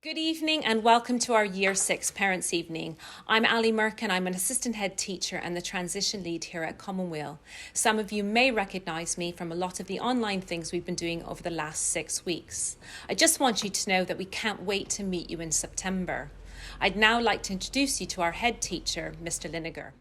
Good evening and welcome to our Year 6 Parents' Evening. I'm Ali Merck and I'm an assistant head teacher and the transition lead here at Commonweal. Some of you may recognise me from a lot of the online things we've been doing over the last 6 weeks. I just want you to know that we can't wait to meet you in September. I'd now like to introduce you to our head teacher, Mr. Linegar.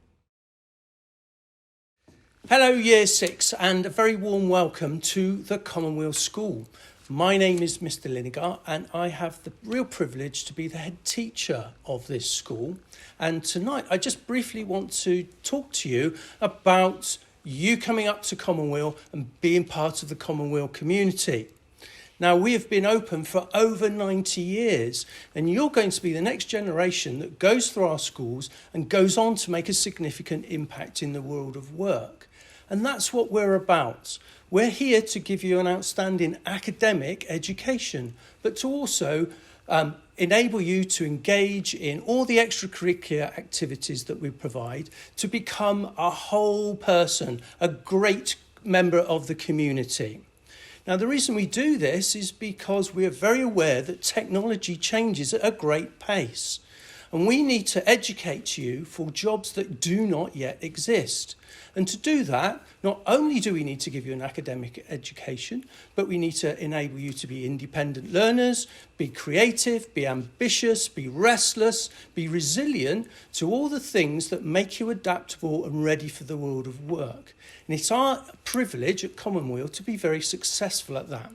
Hello Year 6 and a very warm welcome to the Commonweal School. My name is Mr. Linegar and I have the real privilege to be the head teacher of this school. And tonight I just briefly want to talk to you about you coming up to Commonweal and being part of the Commonweal community. Now, we have been open for over 90 years and you're going to be the next generation that goes through our schools and goes on to make a significant impact in the world of work. And that's what we're about. We're here to give you an outstanding academic education, but to also enable you to engage in all the extracurricular activities that we provide to become a whole person, a great member of the community. Now, the reason we do this is because we are very aware that technology changes at a great pace. And we need to educate you for jobs that do not yet exist. And to do that, not only do we need to give you an academic education, but we need to enable you to be independent learners, be creative, be ambitious, be restless, be resilient to all the things that make you adaptable and ready for the world of work. And it's our privilege at Commonweal to be very successful at that.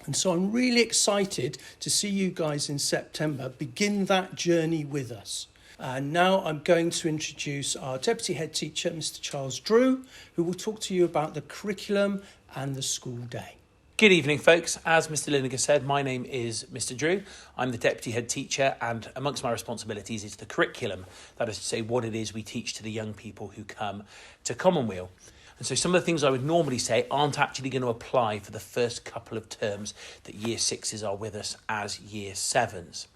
And so I'm really excited to see you guys in September begin that journey with us. And now I'm going to introduce our Deputy Head Teacher, Mr. Charles Drew, who will talk to you about the curriculum and the school day. Good evening, folks. As Mr. Linegar said, my name is Mr. Drew. I'm the Deputy Head Teacher, and amongst my responsibilities is the curriculum. That is to say, what it is we teach to the young people who come to Commonweal. And so some of the things I would normally say aren't actually going to apply for the first couple of terms that Year 6s are with us as Year 7s.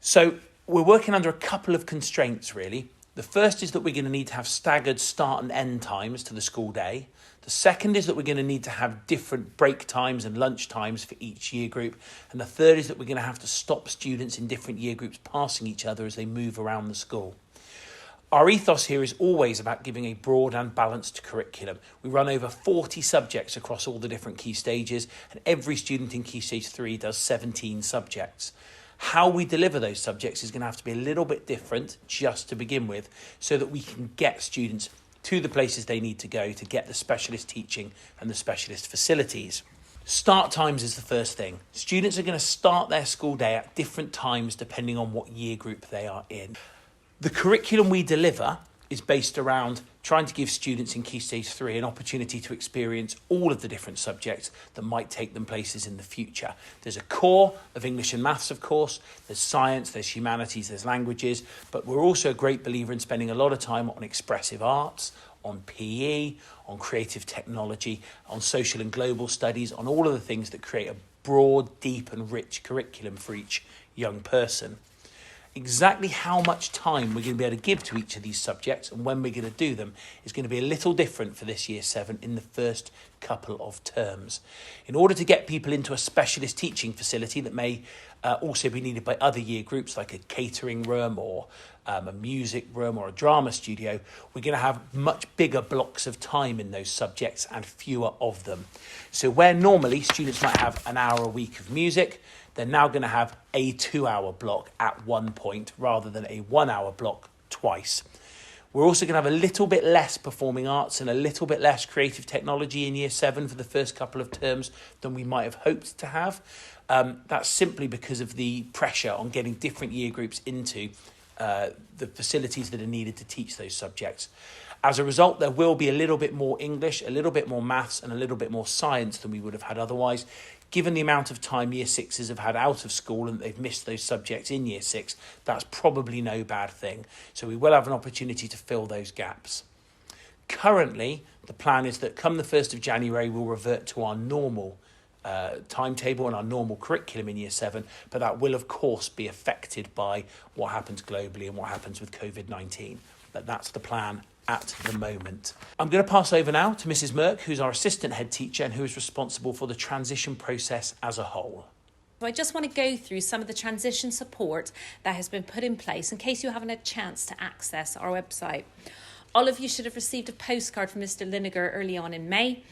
So we're working under a couple of constraints, really. The first is that we're going to need to have staggered start and end times to the school day. The second is that we're going to need to have different break times and lunch times for each year group. And the third is that we're going to have to stop students in different year groups passing each other as they move around the school. Our ethos here is always about giving a broad and balanced curriculum. We run over 40 subjects across all the different key stages, and every student in Key Stage 3 does 17 subjects. How we deliver those subjects is going to have to be a little bit different just to begin with, so that we can get students to the places they need to go to get the specialist teaching and the specialist facilities. Start times is the first thing. Students are going to start their school day at different times depending on what year group they are in. The curriculum we deliver is based around trying to give students in Key Stage 3 an opportunity to experience all of the different subjects that might take them places in the future. There's a core of English and maths, of course. There's science, there's humanities, there's languages. But we're also a great believer in spending a lot of time on expressive arts, on PE, on creative technology, on social and global studies, on all of the things that create a broad, deep and rich curriculum for each young person. Exactly how much time we're going to be able to give to each of these subjects and when we're going to do them is going to be a little different for this Year 7 in the first couple of terms. In order to get people into a specialist teaching facility that may also be needed by other year groups, like a catering room or a music room or a drama studio, we're going to have much bigger blocks of time in those subjects and fewer of them. So where normally students might have an hour a week of music, they're now going to have a 2-hour block at one point rather than a 1-hour block twice. We're also going to have a little bit less performing arts and a little bit less creative technology in Year 7 for the first couple of terms than we might have hoped to have. That's simply because of the pressure on getting different year groups into the facilities that are needed to teach those subjects. As a result, there will be a little bit more English, a little bit more maths and a little bit more science than we would have had otherwise. Given the amount of time Year 6s have had out of school and they've missed those subjects in Year 6, that's probably no bad thing. So we will have an opportunity to fill those gaps. Currently, the plan is that come the 1st of January, we'll revert to our normal timetable and our normal curriculum in Year 7, but that will, of course, be affected by what happens globally and what happens with COVID-19. But that's the plan at the moment. I'm going to pass over now to Mrs. Merck, who's our assistant head teacher and who is responsible for the transition process as a whole. So I just want to go through some of the transition support that has been put in place in case you haven't had a chance to access our website. All of you should have received a postcard from Mr. Linegar early on in May.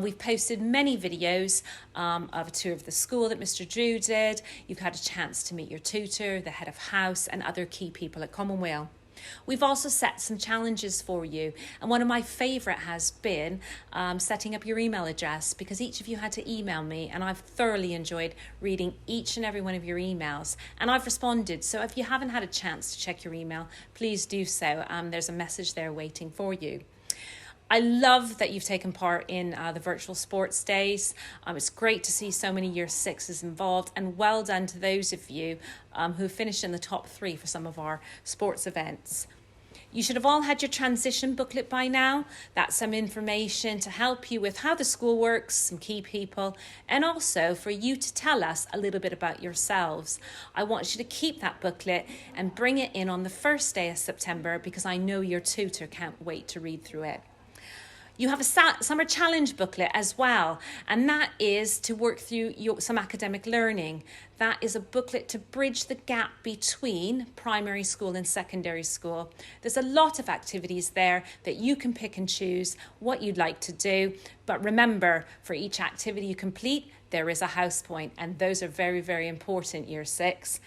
We've posted many videos of a tour of the school that Mr. Drew did. You've had a chance to meet your tutor, the head of house, and other key people at Commonweal. We've also set some challenges for you, and one of my favourite has been setting up your email address, because each of you had to email me, and I've thoroughly enjoyed reading each and every one of your emails, and I've responded. So if you haven't had a chance to check your email, please do so. There's a message there waiting for you. I love that you've taken part in the virtual sports days. It's great to see so many Year 6s involved, and well done to those of you who finished in the top 3 for some of our sports events. You should have all had your transition booklet by now. That's some information to help you with how the school works, some key people, and also for you to tell us a little bit about yourselves. I want you to keep that booklet and bring it in on the first day of September, because I know your tutor can't wait to read through it. You have a summer challenge booklet as well, and that is to work through some academic learning. That is a booklet to bridge the gap between primary school and secondary school. There's a lot of activities there that you can pick and choose what you'd like to do. But remember, for each activity you complete, there is a house point, and those are very, very important, Year 6.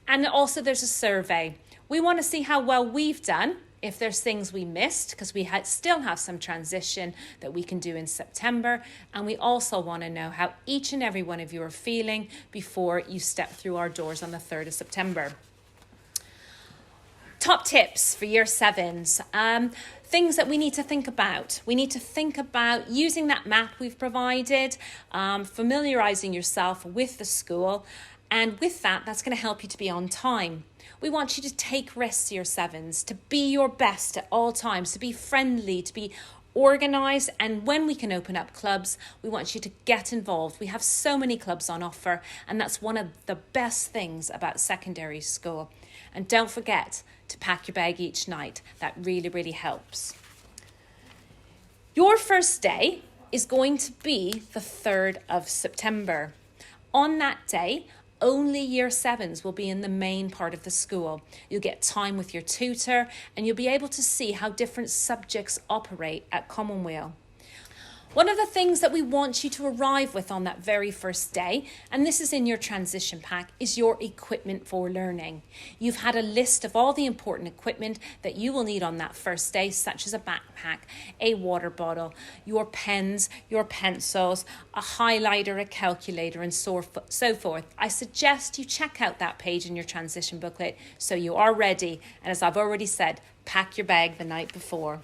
And also there's a survey. We want to see how well we've done. If there's things we missed, because we still have some transition that we can do in September. And we also want to know how each and every one of you are feeling before you step through our doors on the 3rd of September. Top tips for Year 7s. Things that we need to think about. We need to think about using that map we've provided, familiarising yourself with the school. And with that, that's going to help you to be on time. We want you to take risks, Year 7s, to be your best at all times, to be friendly, to be organised. And when we can open up clubs, we want you to get involved. We have so many clubs on offer, and that's one of the best things about secondary school. And don't forget to pack your bag each night. That really, really helps. Your first day is going to be the 3rd of September. On that day, only Year 7s will be in the main part of the school. You'll get time with your tutor, and you'll be able to see how different subjects operate at Commonweal. One of the things that we want you to arrive with on that very first day, and this is in your transition pack, is your equipment for learning. You've had a list of all the important equipment that you will need on that first day, such as a backpack, a water bottle, your pens, your pencils, a highlighter, a calculator, and so forth. I suggest you check out that page in your transition booklet so you are ready. And as I've already said, pack your bag the night before.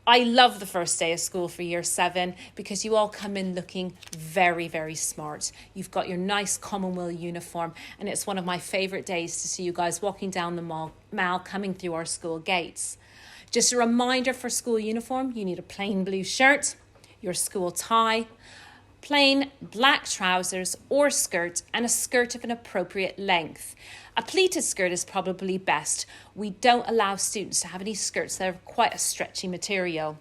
I love the first day of school for Year 7 because you all come in looking very, very smart. You've got your nice Commonweal uniform, and it's one of my favourite days to see you guys walking down the mall coming through our school gates. Just a reminder, for school uniform, you need a plain blue shirt, your school tie, plain black trousers or skirt, and a skirt of an appropriate length. A pleated skirt is probably best. We don't allow students to have any skirts that are quite a stretchy material.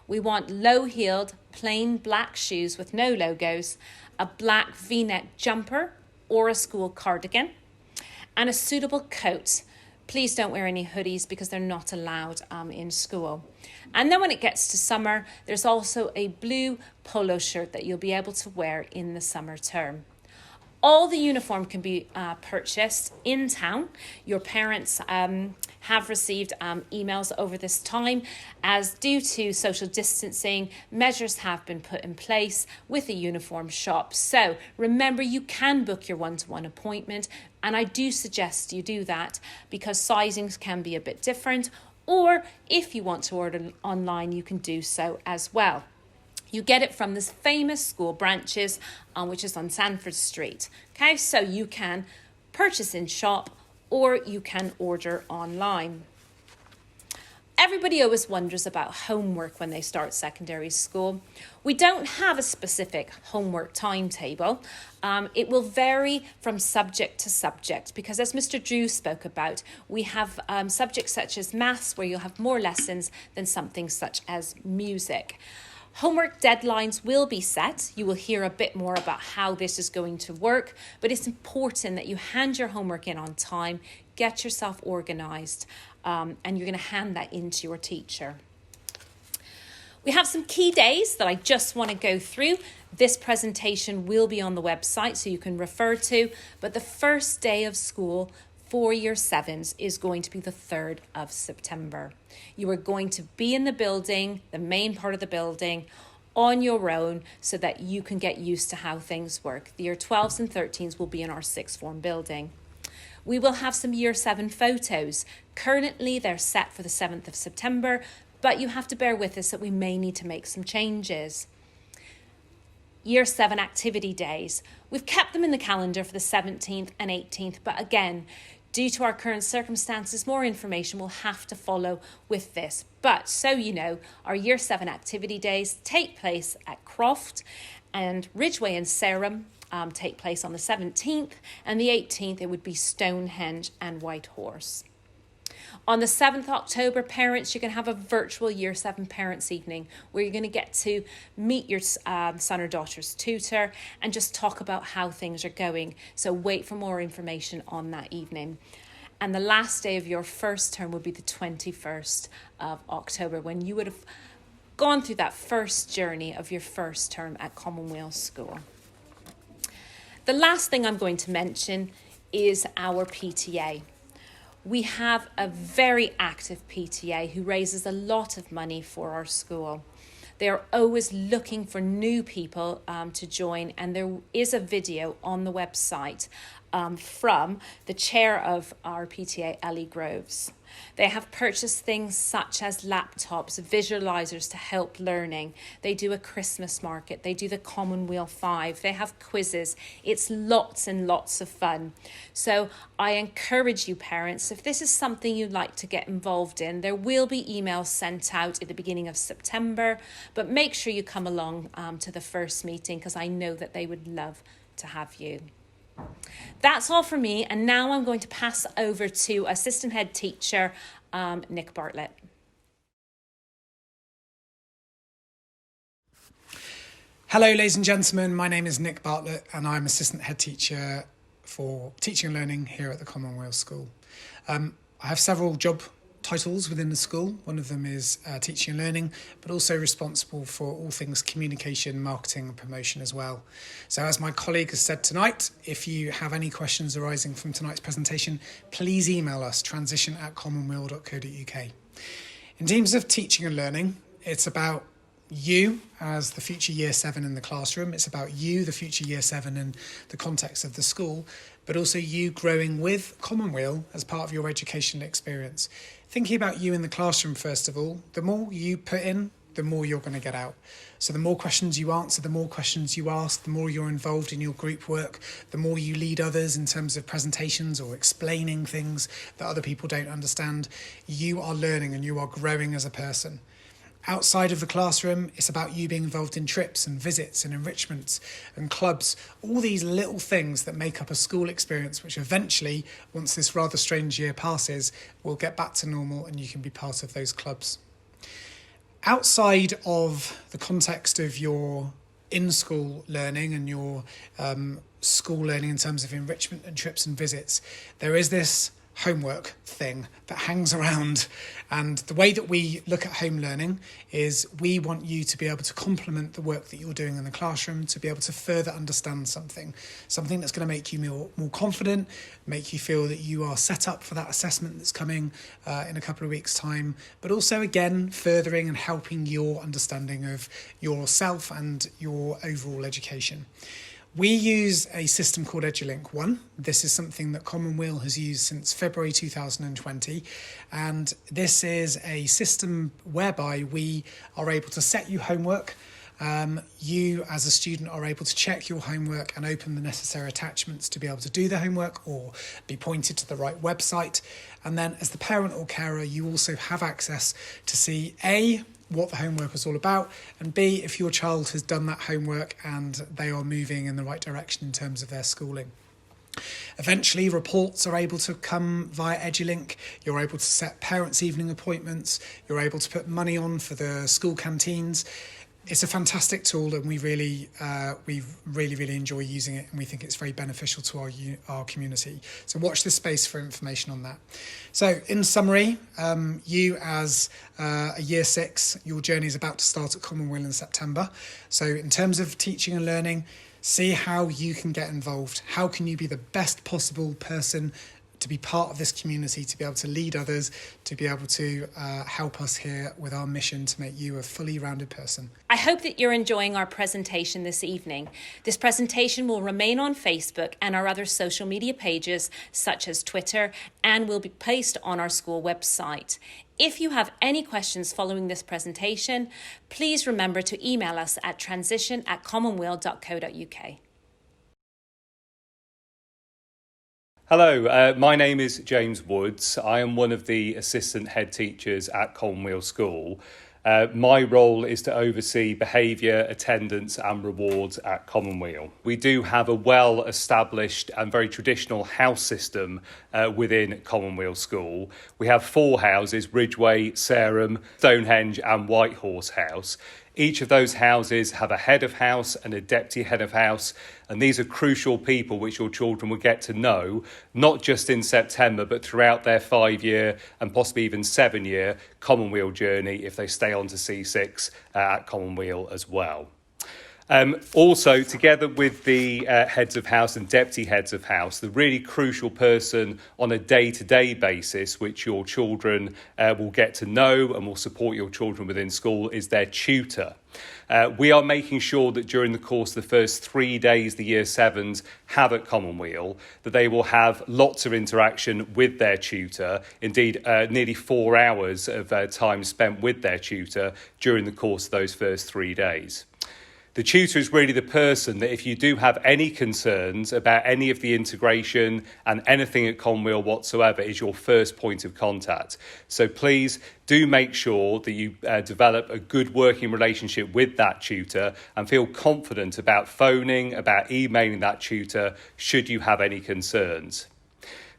We want low-heeled, plain black shoes with no logos, a black V-neck jumper or a school cardigan, and a suitable coat. Please don't wear any hoodies because they're not allowed in school. And then when it gets to summer, there's also a blue polo shirt that you'll be able to wear in the summer term. All the uniform can be purchased in town. Your parents have received emails over this time, as due to social distancing, measures have been put in place with the uniform shop. So remember, you can book your one-to-one appointment, and I do suggest you do that because sizings can be a bit different, or if you want to order online, you can do so as well. You get it from this famous school branches, which is on Sanford Street. Okay, so you can purchase in shop or you can order online. Everybody always wonders about homework when they start secondary school. We don't have a specific homework timetable. It will vary from subject to subject because, as Mr. Drew spoke about, we have subjects such as maths where you'll have more lessons than something such as music. Homework deadlines will be set. You will hear a bit more about how this is going to work, but it's important that you hand your homework in on time, get yourself organised, and you're going to hand that in to your teacher. We have some key days that I just want to go through. This presentation will be on the website so you can refer to, but the first day of school for Year 7s is going to be the 3rd of September. You are going to be in the building, the main part of the building, on your own so that you can get used to how things work. The Year 12s and 13s will be in our sixth form building. We will have some Year 7 photos. Currently, they're set for the 7th of September, but you have to bear with us that we may need to make some changes. Year 7 activity days. We've kept them in the calendar for the 17th and 18th, but again, due to our current circumstances, more information will have to follow with this. But so you know, our Year 7 activity days take place at Croft, and Ridgeway and Sarum take place on the 17th, and the 18th it would be Stonehenge and Whitehorse. On the 7th of October, parents, you're going to have a virtual Year 7 Parents' Evening where you're going to get to meet your son or daughter's tutor and just talk about how things are going. So wait for more information on that evening. And the last day of your first term will be the 21st of October when you would have gone through that first journey of your first term at Commonweal School. The last thing I'm going to mention is our PTA. We have a very active PTA who raises a lot of money for our school. They are always looking for new people to join, and there is a video on the website from the chair of our PTA, Ellie Groves. They have purchased things such as laptops, visualizers to help learning. They do a Christmas market. They do the Commonweal 5. They have quizzes. It's lots and lots of fun. So I encourage you parents, if this is something you'd like to get involved in, there will be emails sent out at the beginning of September, but make sure you come along to the first meeting because I know that they would love to have you. That's all for me, and now I'm going to pass over to Assistant Head Teacher Nick Bartlett. Hello ladies and gentlemen, my name is Nick Bartlett and I'm Assistant Head Teacher for Teaching and Learning here at the Commonweal School. I have several job titles within the school. One of them is Teaching and Learning, but also responsible for all things communication, marketing and promotion as well. So as my colleague has said tonight, if you have any questions arising from tonight's presentation, please email us transition@commonweal.co.uk. In terms of teaching and learning, it's about you as the future Year 7 in the classroom. It's about you, the future Year 7 in the context of the school, but also you growing with Commonweal as part of your educational experience. Thinking about you in the classroom, first of all, the more you put in, the more you're going to get out. So the more questions you answer, the more questions you ask, the more you're involved in your group work, the more you lead others in terms of presentations or explaining things that other people don't understand, you are learning and you are growing as a person. Outside of the classroom, it's about you being involved in trips and visits and enrichments and clubs, all these little things that make up a school experience, which eventually, once this rather strange year passes, will get back to normal and you can be part of those clubs. Outside of the context of your in-school learning and your school learning in terms of enrichment and trips and visits, there is this homework thing that hangs around, and the way that we look at home learning is we want you to be able to complement the work that you're doing in the classroom, to be able to further understand something that's going to make you more confident, make you feel that you are set up for that assessment that's coming in a couple of weeks' time, but also again furthering and helping your understanding of yourself and your overall education. We use a system called EduLink 1. This is something that Commonweal has used since February 2020. And this is a system whereby we are able to set you homework. You as a student are able to check your homework and open the necessary attachments to be able to do the homework or be pointed to the right website. And then as the parent or carer, you also have access to see A, what the homework is all about, and B, if your child has done that homework and they are moving in the right direction in terms of their schooling. Eventually, reports are able to come via EduLink. You're able to set parents' evening appointments. You're able to put money on for the school canteens. It's a fantastic tool, and we really enjoy using it, and we think it's very beneficial to our community. So watch this space for information on that. So in summary, you as a year 6, your journey is about to start at Commonweal in September. So in terms of teaching and learning, see how you can get involved. How can you be the best possible person to be part of this community, to be able to lead others, to be able to help us here with our mission to make you a fully rounded person. I hope that you're enjoying our presentation this evening. This presentation will remain on Facebook and our other social media pages, such as Twitter, and will be placed on our school website. If you have any questions following this presentation, please remember to email us at transition@commonweal.co.uk. Hello, my name is James Woods. I am one of the assistant head teachers at Commonweal School. My role is to oversee behaviour, attendance and rewards at Commonweal. We do have a well-established and very traditional house system within Commonweal School. We have 4 houses: Ridgeway, Sarum, Stonehenge and Whitehorse House. Each of those houses have a head of house and a deputy head of house, and these are crucial people which your children will get to know, not just in September, but throughout their 5-year and possibly even 7-year Commonweal journey if they stay on to C6 at Commonweal as well. Also, together with the heads of house and deputy heads of house, the really crucial person on a day-to-day basis which your children will get to know and will support your children within school is their tutor. We are making sure that during the course of the first 3 days the Year 7s have at Commonweal, that they will have lots of interaction with their tutor, indeed nearly 4 hours of time spent with their tutor during the course of those first 3 days. The tutor is really the person that if you do have any concerns about any of the integration and anything at Commonweal whatsoever is your first point of contact. So please do make sure that you develop a good working relationship with that tutor and feel confident about phoning, about emailing that tutor should you have any concerns.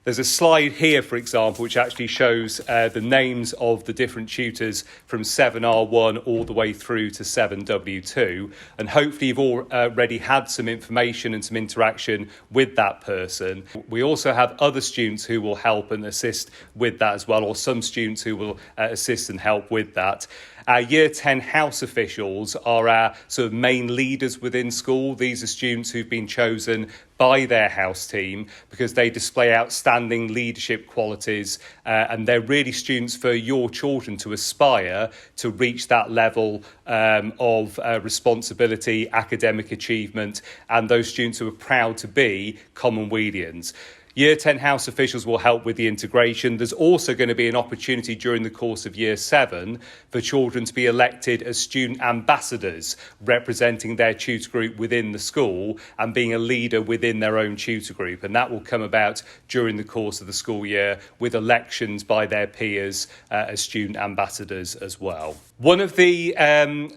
There's a slide here, for example, which actually shows the names of the different tutors from 7R1 all the way through to 7W2. And hopefully you've already had some information and some interaction with that person. We also have other students who will help and assist with that as well, or some students who will assist and help with that. Our Year 10 house officials are our sort of main leaders within school. These are students who've been chosen by their house team because they display outstanding leadership qualities and they're really students for your children to aspire to reach that level of responsibility, academic achievement, and those students who are proud to be Commonwealians. Year 10 house officials will help with the integration. There's also going to be an opportunity during the course of Year 7 for children to be elected as student ambassadors, representing their tutor group within the school and being a leader within their own tutor group. And that will come about during the course of the school year with elections by their peers as student ambassadors as well. One of the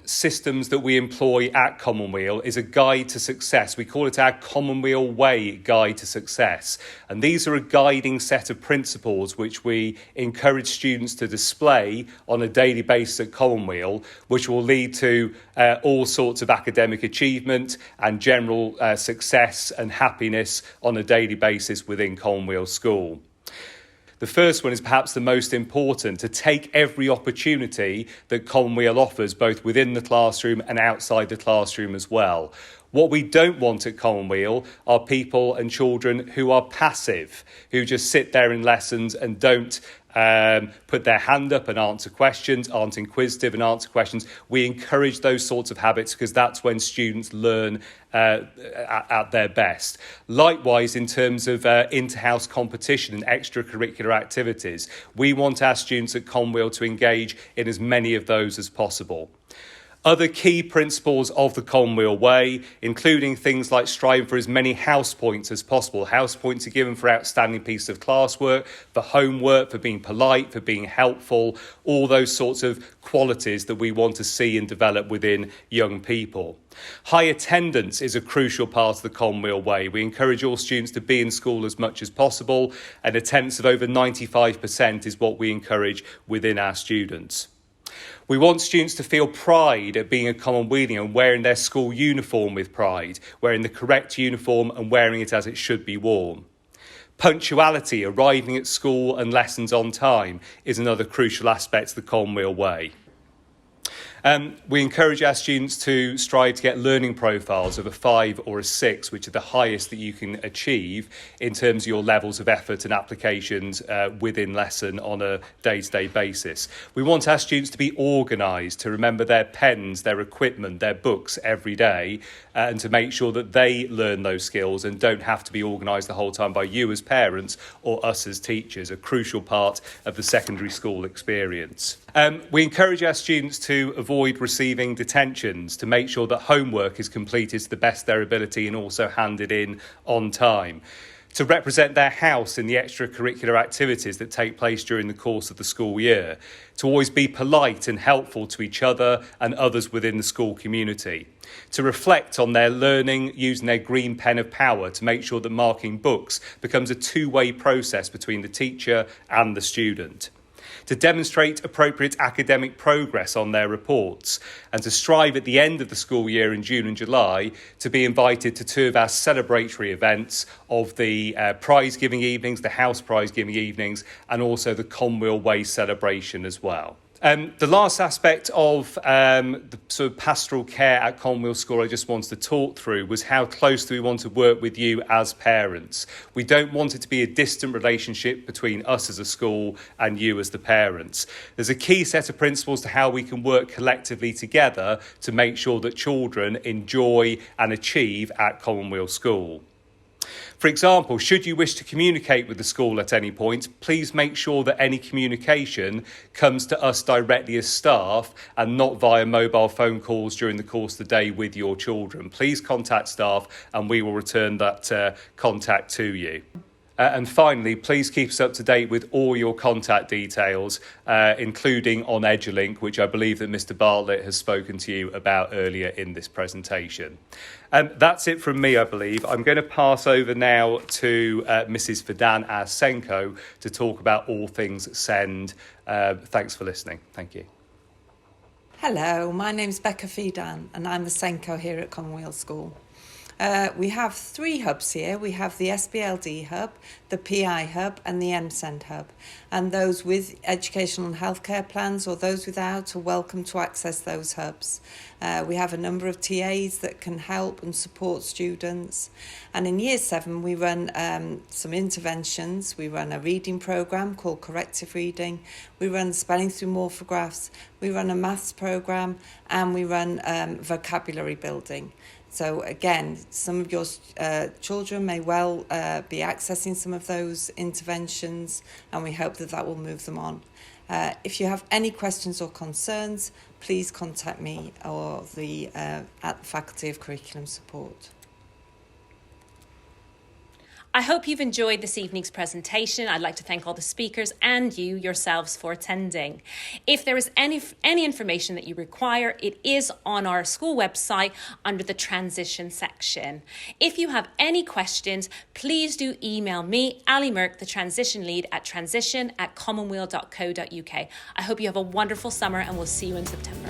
systems that we employ at Commonweal is a guide to success. We call it our Commonweal Way Guide to Success. And these are a guiding set of principles which we encourage students to display on a daily basis at Commonweal, which will lead to all sorts of academic achievement and general success and happiness on a daily basis within Commonweal School. The first one is perhaps the most important: to take every opportunity that Commonweal offers, both within the classroom and outside the classroom as well. What we don't want at Commonweal are people and children who are passive, who just sit there in lessons and don't put their hand up and answer questions, aren't inquisitive and answer questions. We encourage those sorts of habits because that's when students learn at their best. Likewise, in terms of inter-house competition and extracurricular activities, we want our students at Commonweal to engage in as many of those as possible. Other key principles of the Commonweal Way, including things like striving for as many house points as possible. House points are given for outstanding pieces of classwork, for homework, for being polite, for being helpful, all those sorts of qualities that we want to see and develop within young people. High attendance is a crucial part of the Commonweal Way. We encourage all students to be in school as much as possible, and attendance of over 95% is what we encourage within our students. We want students to feel pride at being a Commonwealian and wearing their school uniform with pride, wearing the correct uniform and wearing it as it should be worn. Punctuality, arriving at school and lessons on time, is another crucial aspect of the Commonweal Way. We encourage our students to strive to get learning profiles of a 5 or a 6, which are the highest that you can achieve in terms of your levels of effort and applications within lesson on a day-to-day basis. We want our students to be organised, to remember their pens, their equipment, their books every day, and to make sure that they learn those skills and don't have to be organised the whole time by you as parents or us as teachers, a crucial part of the secondary school experience. We encourage our students to avoid receiving detentions, to make sure that homework is completed to the best of their ability and also handed in on time, to represent their house in the extracurricular activities that take place during the course of the school year, to always be polite and helpful to each other and others within the school community, to reflect on their learning using their green pen of power to make sure that marking books becomes a two-way process between the teacher and the student, to demonstrate appropriate academic progress on their reports, and to strive at the end of the school year in June and July to be invited to 2 of our celebratory events of the prize-giving evenings, the house prize-giving evenings, and also the Commonweal Way celebration as well. The last aspect of the sort of pastoral care at Commonweal School I just wanted to talk through was how close do we want to work with you as parents. We don't want it to be a distant relationship between us as a school and you as the parents. There's a key set of principles to how we can work collectively together to make sure that children enjoy and achieve at Commonweal School. For example, should you wish to communicate with the school at any point, please make sure that any communication comes to us directly as staff and not via mobile phone calls during the course of the day with your children. Please contact staff and we will return that contact to you. And finally, please keep us up to date with all your contact details, including on Edulink, which I believe that Mr. Bartlett has spoken to you about earlier in this presentation. That's it from me, I believe. I'm going to pass over now to Mrs. Fidan, our Senko, to talk about all things SEND. Thanks for listening. Thank you. Hello, my name's Becca Fidan and I'm the Senko here at Commonweal School. We have 3 hubs here. We have the SBLD hub, the PI hub and the MSEND hub. And those with educational and healthcare plans or those without are welcome to access those hubs. We have a number of TAs that can help and support students. And in Year 7 we run some interventions. We run a reading programme called Corrective Reading. We run Spelling Through Morphographs. We run a maths programme and we run vocabulary building. So again, some of your children may well be accessing some of those interventions and we hope that that will move them on. If you have any questions or concerns, please contact me or the at the Faculty of Curriculum Support. I hope you've enjoyed this evening's presentation. I'd like to thank all the speakers and you yourselves for attending. If there is any information that you require, it is on our school website under the transition section. If you have any questions, please do email me, Ali Merck, the transition lead at transition@commonweal.co.uk. I hope you have a wonderful summer and we'll see you in September.